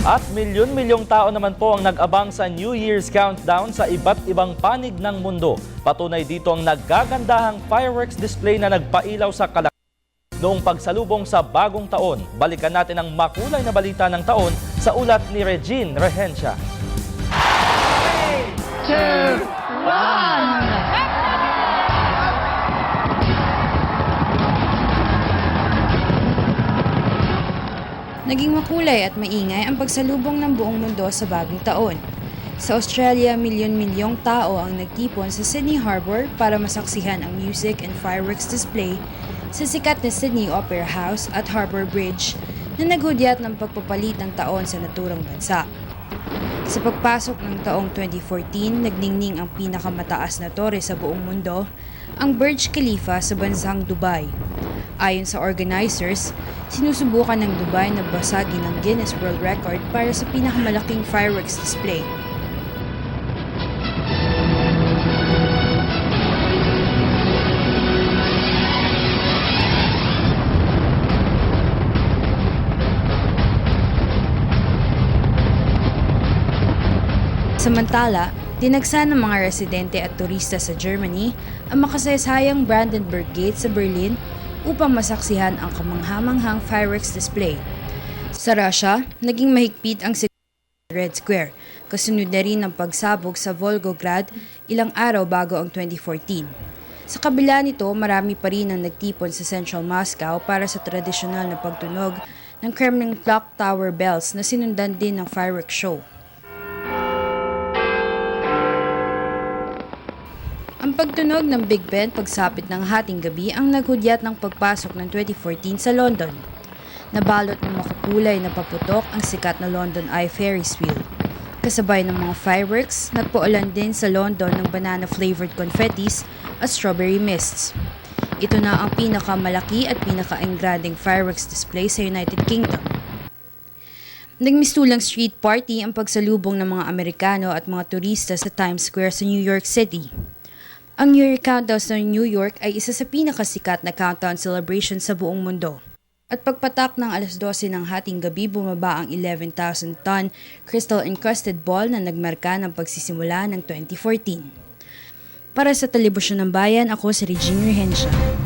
At milyon-milyong tao naman po ang nag-abang sa New Year's countdown sa iba't ibang panig ng mundo. Patunay dito ang naggagandahang fireworks display na nagpailaw sa kalakasan noong pagsalubong sa bagong taon. Balikan natin ang makulay na balita ng taon sa ulat ni Regine Rehencia. 3, 2, 1! Naging makulay at maingay ang pagsalubong ng buong mundo sa bagong taon. Sa Australia, milyon-milyong tao ang nagtipon sa Sydney Harbour para masaksihan ang music and fireworks display sa sikat na Sydney Opera House at Harbour Bridge na naghudyat ng pagpapalit ng taon sa naturang bansa. Sa pagpasok ng taong 2014, nagningning ang pinakamataas na tore sa buong mundo, ang Burj Khalifa sa bansang Dubai. Ayon sa organizers, sinusubukan ng Dubai na basagin ang Guinness World Record para sa pinakamalaking fireworks display. Samantala, dinagsa ng mga residente at turista sa Germany ang makasaysayang Brandenburg Gate sa Berlin upang masaksihan ang kamanghamanghang fireworks display. Sa Russia, naging mahigpit ang Red Square, kasunod na rin ng pagsabog sa Volgograd ilang araw bago ang 2014. Sa kabila nito, marami pa rin ang nagtipon sa Central Moscow para sa tradisyonal na pagtunog ng Kremlin Clock Tower bells na sinundan din ng fireworks show. Ang pagtunog ng Big Ben pagsapit ng hating gabi ang naghudyat ng pagpasok ng 2014 sa London. Nabalot ng makukulay na paputok ang sikat na London Eye Ferris wheel. Kasabay ng mga fireworks, nagpaulan din sa London ng banana-flavored confettis at strawberry mists. Ito na ang pinakamalaki at pinaka-engranding fireworks display sa United Kingdom. Nagmistulang street party ang pagsalubong ng mga Amerikano at mga turista sa Times Square sa New York City. Ang New Year Countdown sa New York ay isa sa pinakasikat na countdown celebration sa buong mundo. At pagpatak ng alas 12 ng hating gabi, bumaba ang 11,000-ton crystal-encrusted ball na nagmarka ng pagsisimula ng 2014. Para sa Telebisyon ng Bayan, ako si Regine Rehencia.